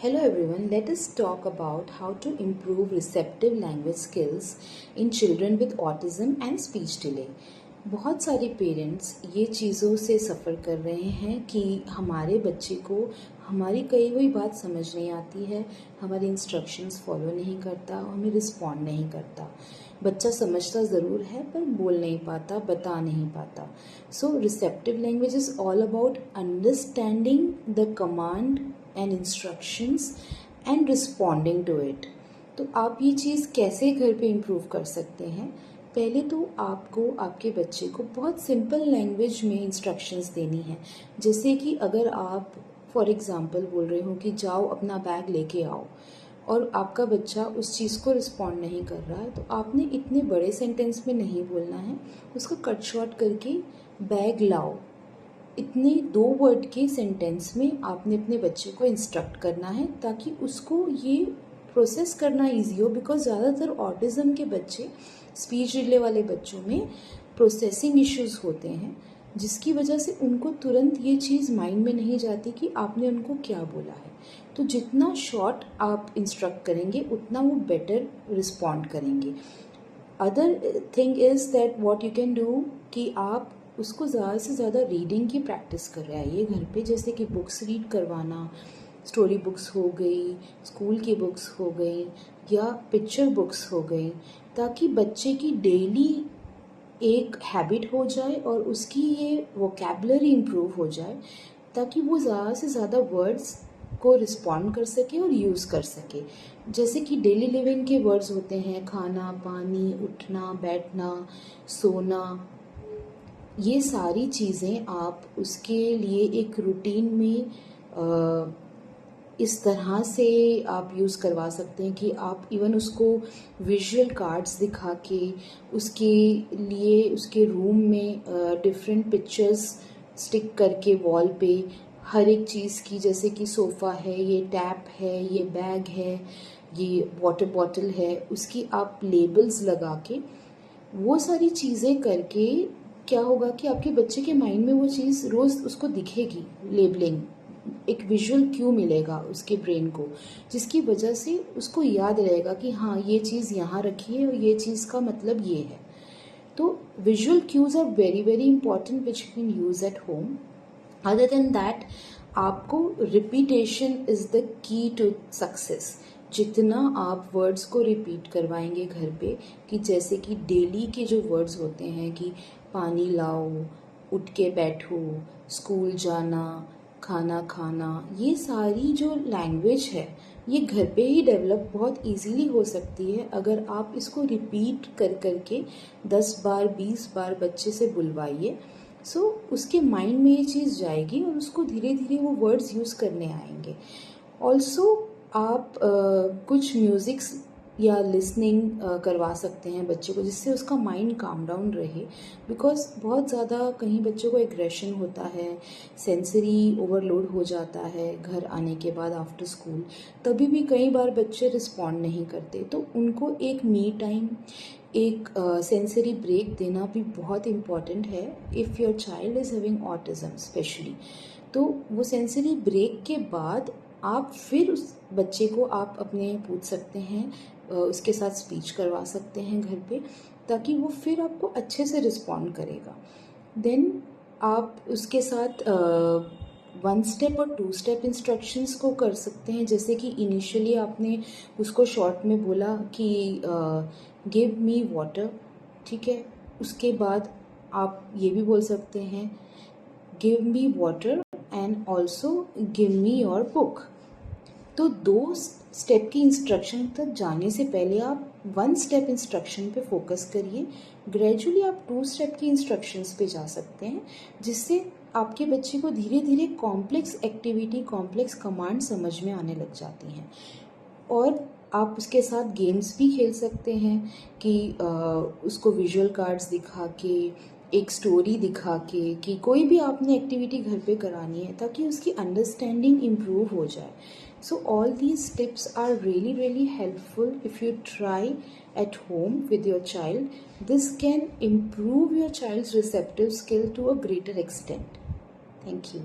Hello everyone, let us talk about how to improve receptive language skills in children with autism and speech delay. बहुत सारे parents ये चीज़ों से सफ़र कर रहे हैं कि हमारे बच्चे को हमारी कही हुई बात समझ नहीं आती है, हमारी इंस्ट्रक्शंस फॉलो नहीं करता, हमें रिस्पॉन्ड नहीं करता। बच्चा समझता ज़रूर है पर बोल नहीं पाता, बता नहीं पाता। So receptive language is all about understanding the command and instructions and responding to it. तो आप ये चीज़ कैसे घर पे इम्प्रूव कर सकते हैं? पहले तो आपको आपके बच्चे को बहुत सिंपल लैंग्वेज में इंस्ट्रक्शंस देनी है। जैसे कि अगर आप फॉर एग्ज़ाम्पल बोल रहे हो कि जाओ अपना बैग लेके आओ और आपका बच्चा उस चीज़ को रिस्पॉन्ड नहीं कर रहा है, तो आपने इतने बड़े सेंटेंस में नहीं बोलना है, उसको कट शॉर्ट करके बैग लाओ, इतने 2 वर्ड के सेंटेंस में आपने अपने बच्चे को इंस्ट्रक्ट करना है ताकि उसको ये प्रोसेस करना ईजी हो। बिकॉज ज़्यादातर ऑटिज़म के बच्चे, स्पीच डिले वाले बच्चों में प्रोसेसिंग इश्यूज़ होते हैं, जिसकी वजह से उनको तुरंत ये चीज़ माइंड में नहीं जाती कि आपने उनको क्या बोला है। तो जितना शॉर्ट आप इंस्ट्रक्ट करेंगे उतना वो बेटर रिस्पॉन्ड करेंगे। Other thing is that what you can do कि आप उसको ज़्यादा से ज़्यादा रीडिंग की प्रैक्टिस करवाइए घर पे। जैसे कि बुक्स रीड करवाना, स्टोरी बुक्स हो गई, स्कूल की बुक्स हो गई या पिक्चर बुक्स हो गई, ताकि बच्चे की डेली एक हैबिट हो जाए और उसकी ये वोकैबुलरी इम्प्रूव हो जाए, ताकि वो ज़्यादा से ज़्यादा वर्ड्स को रिस्पॉन्ड कर सके और यूज़ कर सके। जैसे कि डेली लिविंग के वर्ड्स होते हैं खाना, पानी, उठना, बैठना, सोना। ये सारी चीज़ें आप उसके लिए एक रूटीन में इस तरह से आप यूज़ करवा सकते हैं कि आप इवन उसको विजुअल कार्ड्स दिखा के उसके लिए उसके रूम में डिफरेंट पिक्चर्स स्टिक करके वॉल पे हर एक चीज़ की, जैसे कि सोफ़ा है, ये टैप है, ये बैग है, ये वाटर बॉटल है, उसकी आप लेबल्स लगा के वो सारी चीज़ें करके क्या होगा कि आपके बच्चे के माइंड में वो चीज़ रोज़ उसको दिखेगी। लेबलिंग एक विजुअल क्यू मिलेगा उसके ब्रेन को, जिसकी वजह से उसको याद रहेगा कि हाँ ये चीज़ यहाँ रखी है और ये चीज़ का मतलब ये है। तो visual cues are very very important which you can use at home. Other than that, आपको repetition is the key to success. जितना आप वर्ड्स को रिपीट करवाएंगे घर पे, कि जैसे कि डेली के जो वर्ड्स होते हैं कि पानी लाओ, उठ के बैठो, स्कूल जाना, खाना खाना, ये सारी जो लैंग्वेज है ये घर पे ही डेवलप बहुत इजीली हो सकती है अगर आप इसको रिपीट कर करके 10 बार 20 बार बच्चे से बुलवाइए। सो उसके माइंड में ये चीज़ जाएगी और उसको धीरे धीरे वो वर्ड्स यूज़ करने आएंगे। ऑल्सो आप कुछ म्यूज़िक्स या लिसनिंग करवा सकते हैं बच्चे को, जिससे उसका माइंड काम डाउन रहे। बिकॉज बहुत ज़्यादा कहीं बच्चों को एग्रेशन होता है, सेंसरी ओवरलोड हो जाता है घर आने के बाद आफ्टर स्कूल, तभी भी कई बार बच्चे रिस्पॉन्ड नहीं करते। तो उनको एक मी टाइम, एक सेंसरी ब्रेक देना भी बहुत इम्पॉर्टेंट है if your child is having autism specially. तो वो सेंसरी ब्रेक के बाद आप फिर उस बच्चे को आप अपने पूछ सकते हैं, उसके साथ स्पीच करवा सकते हैं घर पे, ताकि वो फिर आपको अच्छे से रिस्पॉन्ड करेगा। देन आप उसके साथ 1 स्टेप और 2 स्टेप इंस्ट्रक्शंस को कर सकते हैं। जैसे कि इनिशियली आपने उसको शॉर्ट में बोला कि गिव मी वाटर, ठीक है। उसके बाद आप ये भी बोल सकते हैं give me water and also give me your book. तो 2 स्टेप की इंस्ट्रक्शन तक जाने से पहले आप 1 स्टेप इंस्ट्रक्शन पे फोकस करिए। ग्रेजुअली आप 2 स्टेप की इंस्ट्रक्शंस पे जा सकते हैं, जिससे आपके बच्चे को धीरे धीरे कॉम्प्लेक्स एक्टिविटी, कॉम्प्लेक्स कमांड समझ में आने लग जाती हैं। और आप उसके साथ गेम्स भी खेल सकते हैं कि उसको विजुअल कार्ड्स दिखा के, एक स्टोरी दिखा के, कि कोई भी आपने एक्टिविटी घर पे करानी है ताकि उसकी अंडरस्टैंडिंग इम्प्रूव हो जाए। So all these tips are really really helpful if you try at home with your child. This can improve your child's receptive skill to a greater extent. Thank you.